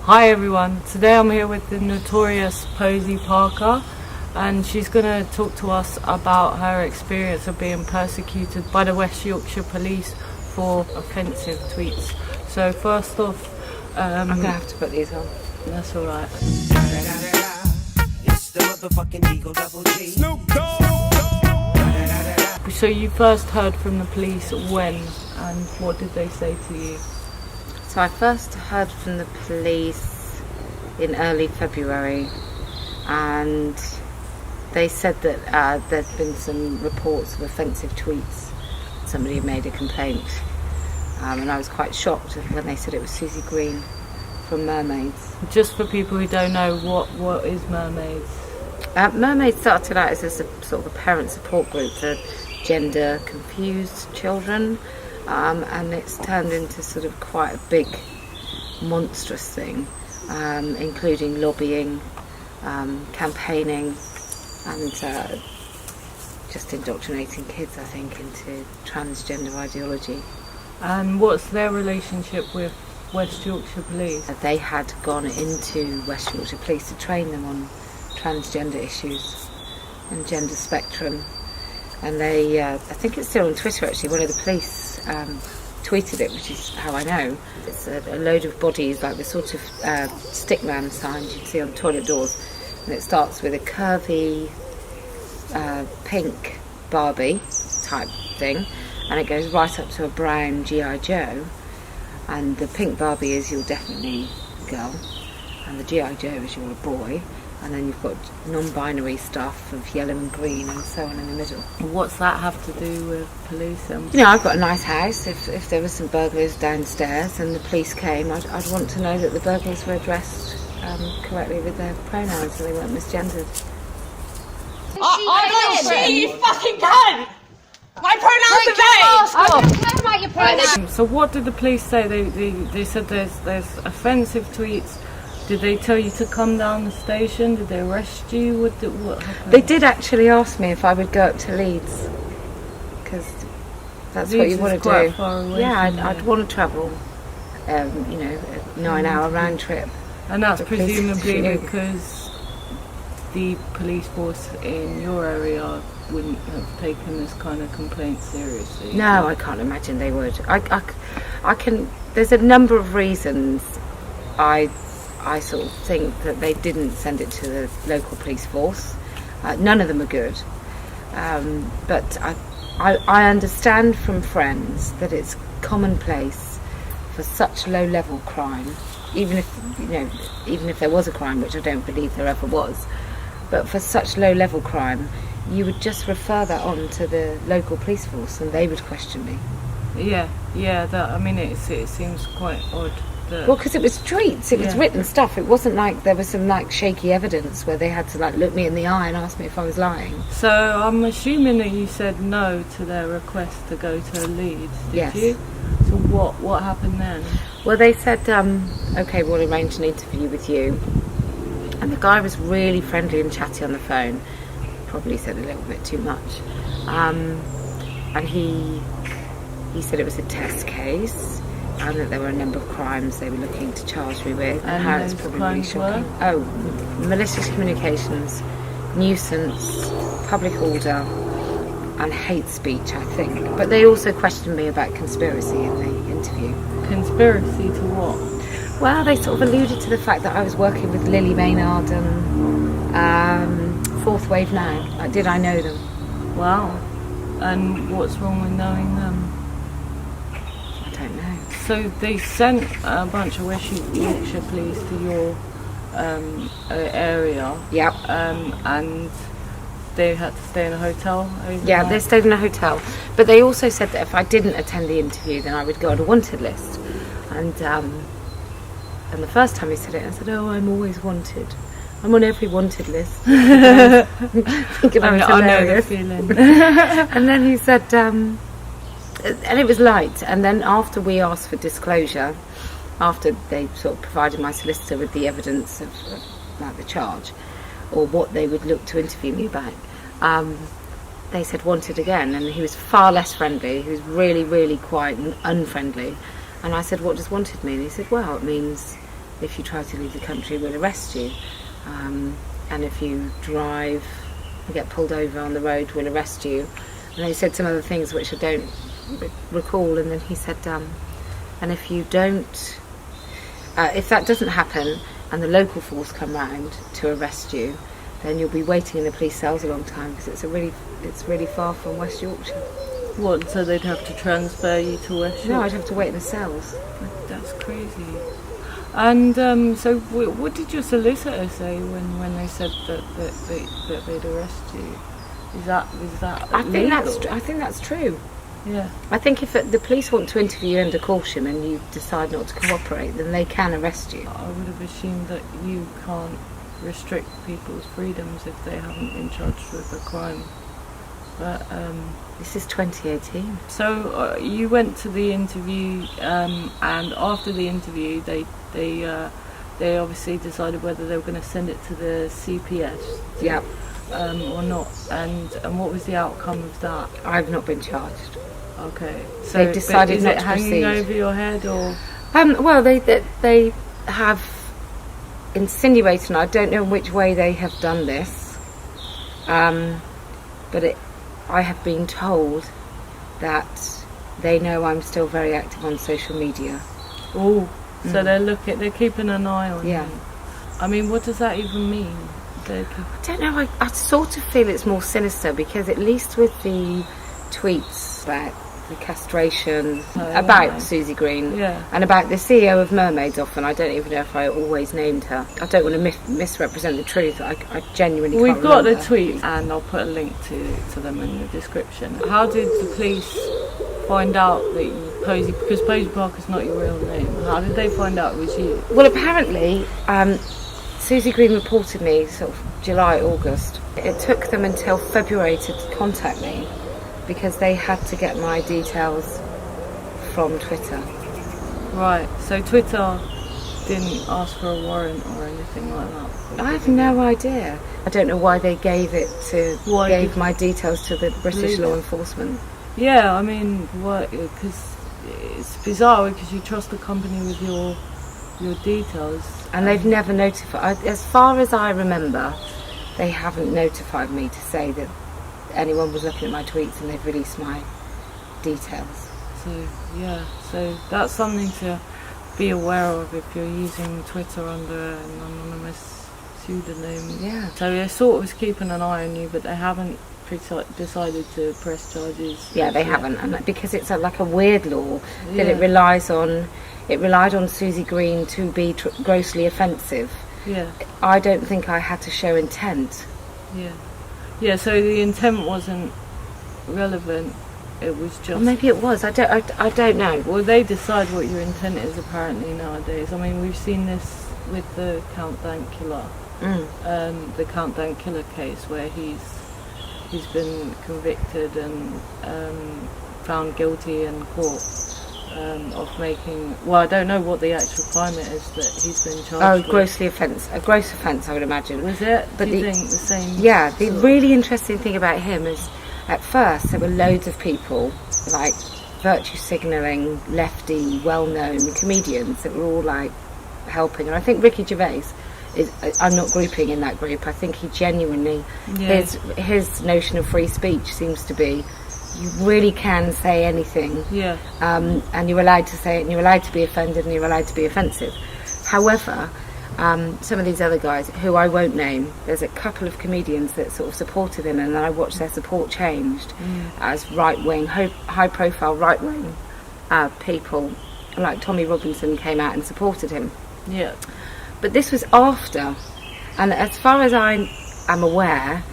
Hi everyone, today I'm here with the notorious Posie Parker, and she's going to talk to us about her experience of being persecuted by the West Yorkshire Police for offensive tweets. So first off, I'm going to have to put these on. That's alright. So you first heard from the police when, and what did they say to you? So I first heard from the police in early February, and they said that there'd been some reports of offensive tweets. Somebody made a complaint, and I was quite shocked when they said it was Susie Green from Mermaids. Just for people who don't know, what is Mermaids? Mermaids started out as a sort of a parent support group for gender confused children. And it's turned into sort of quite a big, monstrous thing, including lobbying, campaigning, and just indoctrinating kids, I think, into transgender ideology. And what's their relationship with West Yorkshire Police? They had gone into West Yorkshire Police to train them on transgender issues and gender spectrum. And they, I think it's still on Twitter actually, one of the police tweeted it, which is how I know. It's a load of bodies, like the sort of stickman signs you'd see on toilet doors, and it starts with a curvy pink Barbie type thing, and it goes right up to a brown G.I. Joe, and the pink Barbie is you're definitely a girl, and the G.I. Joe is you're a boy, and then you've got non-binary stuff of yellow and green and so on in the middle. What's that have to do with police? You know, I've got a nice house. If there were some burglars downstairs and the police came, I'd want to know that the burglars were addressed correctly with their pronouns so they weren't misgendered. I don't shit, you fucking cunt! My pronouns are they! I don't care about your pronouns. So what did the police say? They said there's offensive tweets. Did they tell you to come down the station? Did they arrest you? What happened? They did actually ask me if I would go up to Leeds, because that's what you want to do. Far away yeah, from I'd want to travel, you know, a 9-hour round trip. And that's The police presumably shoot. because the police force in your area wouldn't have taken this kind of complaint seriously. No, I can't imagine they would. I can. There's a number of reasons I sort of think that they didn't send it to the local police force. None of them are good. But I understand from friends that it's commonplace for such low-level crime, even if there was a crime, which I don't believe there ever was, but for such low-level crime, you would just refer that on to the local police force, and they would question me. Yeah. It seems quite odd. Well, because it was tweets, it was written stuff. It wasn't like there was some like shaky evidence where they had to like look me in the eye and ask me if I was lying. So I'm assuming that you said no to their request to go to Leeds, did you? So what happened then? Well, they said, okay, we'll arrange an interview with you. And the guy was really friendly and chatty on the phone. Probably said a little bit too much. And he said it was a test case, and that there were a number of crimes they were looking to charge me with, and how it's probably really shocking. Oh, malicious communications, nuisance, public order, and hate speech, I think. But they also questioned me about conspiracy in the interview. Conspiracy to what? Well, they sort of alluded to the fact that I was working with Lily Maynard and Fourth Wave Now. Like, did I know them? Wow. And what's wrong with knowing them? I don't know. So they sent a bunch of West Yorkshire police to your area. Yep. And they had to stay in a hotel overnight? Yeah, they stayed in a hotel. But they also said that if I didn't attend the interview, then I would go on a wanted list. And the first time he said it, I said, "Oh, I'm always wanted. I'm on every wanted list." Thinking I know the feeling. And then he said, and it was light. And then after we asked for disclosure, after they sort of provided my solicitor with the evidence of like the charge, or what they would look to interview me about, they said wanted again, and he was far less friendly. He was really, really quiet and unfriendly. And I said, "What does wanted mean?" He said, "Well, it means if you try to leave the country, we'll arrest you. And if you drive and get pulled over on the road, we'll arrest you. And he said some other things which I don't recall. And then he said, and if you don't, if that doesn't happen and the local force come round to arrest you, then you'll be waiting in the police cells a long time, because it's really far from West Yorkshire. What, so they'd have to transfer you to West Yorkshire? No, I'd have to wait in the cells. That's crazy. And so what did your solicitor say when they said that they'd arrest you? Is that legal? I think that's true. Yeah. I think if the police want to interview you under caution and you decide not to cooperate, then they can arrest you. I would have assumed that you can't restrict people's freedoms if they haven't been charged with a crime. But this is 2018. So you went to the interview, and after the interview, they obviously decided whether they were going to send it to the CPS. Yeah. Or not. And what was the outcome of that? I've not been charged. Okay. So they've decided not to proceed. Is it hanging over your head, or? Well, they have insinuated, and I don't know which way they have done this, but I have been told that they know I'm still very active on social media. Oh, so they're keeping an eye on you. I mean, what does that even mean? I don't know, I sort of feel it's more sinister, because at least with the tweets about the castration, about Susie Green, and about the CEO of Mermaids often, I don't even know if I always named her. I don't want to misrepresent the truth. I genuinely can't We've got remember. the tweets, and I'll put a link to them in the description. How did the police find out that you Posie, because Posie Parker's not your real name, how did they find out it was you? Well, apparently Susie Green reported me sort of July, August. It took them until February to contact me, because they had to get my details from Twitter. Right, so Twitter didn't ask for a warrant or anything like that? I have no idea. I don't know why they gave my details to the British law enforcement. Yeah, I mean, because it's bizarre, because you trust the company with your details. And they've never notified, as far as I remember, they haven't notified me to say that anyone was looking at my tweets and they've released my details. So that's something to be aware of if you're using Twitter under an anonymous pseudonym. Yeah. So they're sort of keeping an eye on you, but they haven't decided to press charges. Yeah, they haven't, and because it's like a weird law that it relied on Susie Green to be grossly offensive. Yeah. I don't think I had to show intent. Yeah. Yeah, so the intent wasn't relevant, it was just... Well, maybe it was, I don't know. Well, they decide what your intent is apparently nowadays. I mean, we've seen this with the Countdown Killer. The Countdown Killer case, where he's been convicted and found guilty in court of making... Well, I don't know what the actual crime it is that he's been charged with. A gross offence, I would imagine. Was it? But Do you think the same? Yeah, the really interesting thing about him is, at first, there were loads of people, like virtue signalling, lefty, well-known comedians that were all like helping. And I think Ricky Gervais I'm not grouping in that group. I think he genuinely, his notion of free speech seems to be, you really can say anything, and you're allowed to say it, and you're allowed to be offended, and you're allowed to be offensive. However, some of these other guys, who I won't name, there's a couple of comedians that sort of supported him, and then I watched their support changed as right-wing, high-profile right-wing people, like Tommy Robinson came out and supported him. Yeah. But this was after, and as far as I am aware,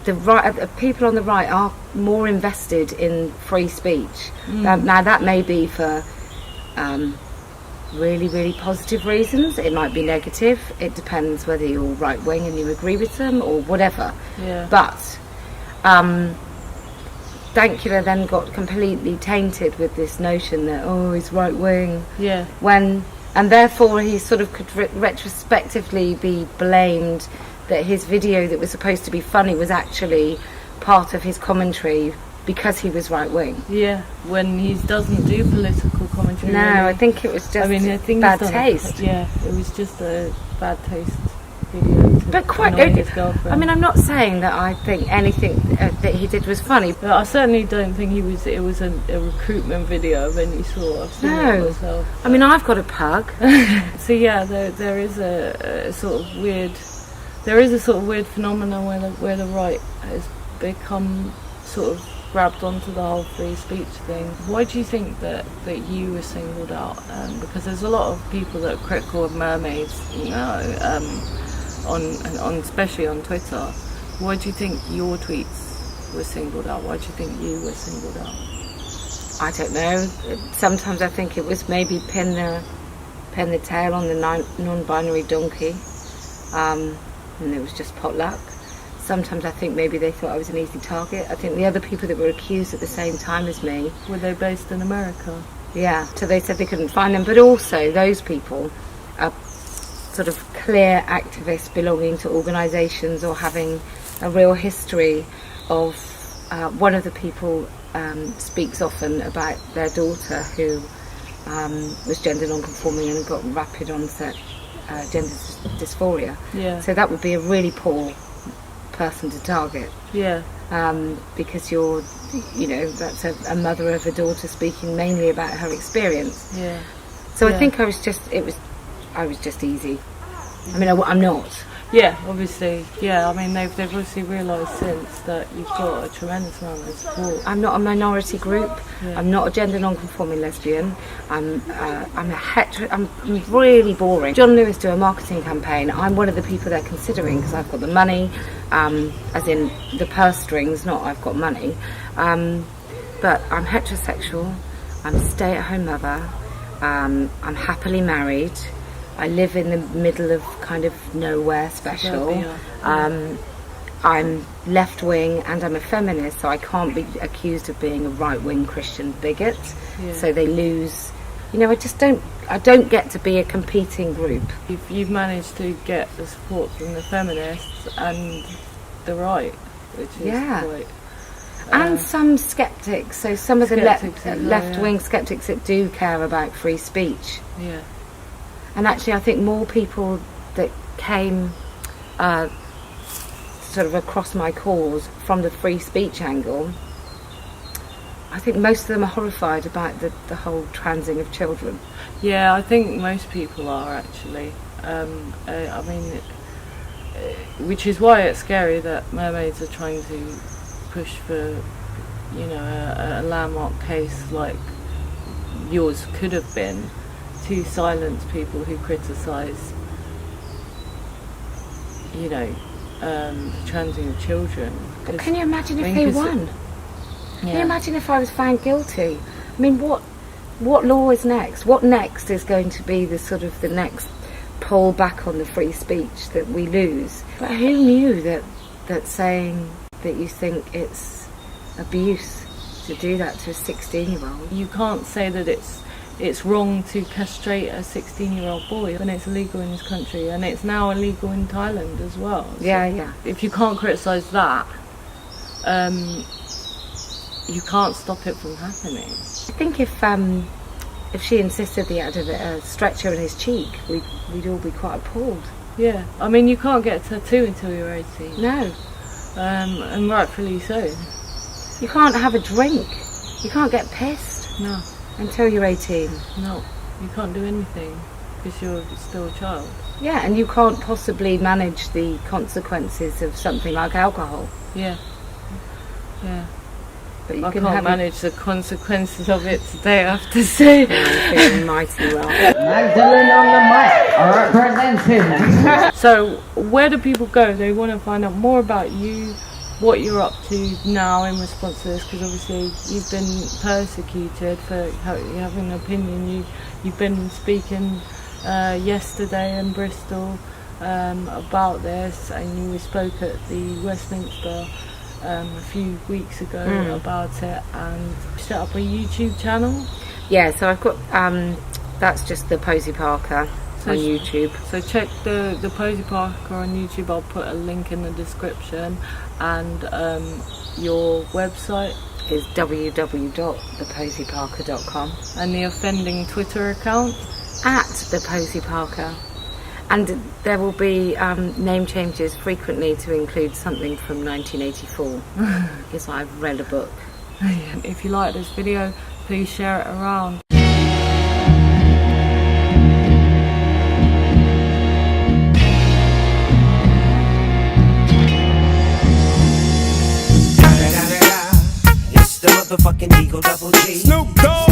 the people on the right are more invested in free speech. Now that may be for really, really positive reasons. It might be negative. It depends whether you're right wing and you agree with them or whatever. Yeah. But Dankula then got completely tainted with this notion that he's right wing. Yeah. And therefore he sort of could retrospectively be blamed that his video that was supposed to be funny was actually part of his commentary because he was right wing. Yeah, when he doesn't do political commentary. No, really. I think it was just I think bad he's done taste. Yeah, it was just a bad taste video. But quite, his girlfriend. I mean, I'm not saying that I think anything that he did was funny. But I certainly don't think it was a recruitment video of any sort. I've seen it myself. I mean, I've got a pug. So yeah, there is a sort of weird phenomenon where the right has become sort of grabbed onto the whole free speech thing. Why do you think that you were singled out? Because there's a lot of people that are critical of Mermaids, on especially on Twitter. Why do you think your tweets were singled out? Why do you think you were singled out? I don't know. Sometimes I think it was maybe pin the tail on the non-binary donkey, and it was just potluck. Sometimes I think maybe they thought I was an easy target. I think the other people that were accused at the same time as me... Were they based in America? Yeah, so they said they couldn't find them. But also, those people are sort of clear activists belonging to organisations or having a real history of... one of the people speaks often about their daughter who was gender non-conforming and got rapid onset gender dysphoria. Yeah. So that would be a really poor person to target. Yeah. Because that's a mother of a daughter speaking mainly about her experience. Yeah. So I think I was just easy. I mean, I'm not. Yeah, obviously. Yeah, I mean, they've obviously realised since that you've got a tremendous amount of support. I'm not a minority group. Yeah. I'm not a gender non-conforming lesbian. I'm really boring. John Lewis do a marketing campaign. I'm one of the people they're considering because I've got the money, as in the purse strings, not I've got money. But I'm heterosexual. I'm a stay-at-home mother. I'm happily married. I live in the middle of kind of nowhere special. I'm left-wing and I'm a feminist, so I can't be accused of being a right-wing Christian bigot. Yeah. So they lose... I don't get to be a competing group. You've managed to get the support from the feminists and the right, which is quite... and some sceptics, so some of the left-wing yeah. sceptics that do care about free speech. Yeah. And actually, I think more people that came sort of across my cause from the free speech angle, I think most of them are horrified about the whole transing of children. Yeah, I think most people are actually. I mean, which is why it's scary that Mermaids are trying to push for, a landmark case like yours could have been, to silence people who criticise, the transing of children. But can you imagine if they won? Yeah. Can you imagine if I was found guilty? I mean, what law is next? What next is going to be the next pull back on the free speech that we lose? But who knew that saying that you think it's abuse to do that to a 16-year-old? You can't say that it's wrong to castrate a 16-year-old boy when it's illegal in this country, and it's now illegal in Thailand as well. So yeah. If you can't criticise that, you can't stop it from happening. I think if she insisted that he had a stretcher in his cheek, we'd all be quite appalled. Yeah, I mean, you can't get a tattoo until you're 18. No. And rightfully so. You can't have a drink. You can't get pissed. No. Until you're 18. No, you can't do anything because you're still a child. Yeah, and you can't possibly manage the consequences of something like alcohol. Yeah. Yeah. But you I can can't manage the consequences of it today, I have to say. I'm feeling mighty well. Magdalen on the mic, representing. So, where do people go? They want to find out more about you, what you're up to now in response to this, because obviously you've been persecuted for having an opinion. You've been speaking yesterday in Bristol about this, and you spoke at the Westminster a few weeks ago about it, and set up a YouTube channel. Yeah, so I've got that's just the Posie Parker on YouTube. So check the Posie Parker on YouTube. I'll put a link in the description, and your website, is www.theposieparker.com. And the offending Twitter account? @theposieparker. And there will be name changes frequently to include something from 1984, because I've read a book. If you like this video, please share it around. It's the motherfucking Eagle Double G. Snoop Dogg.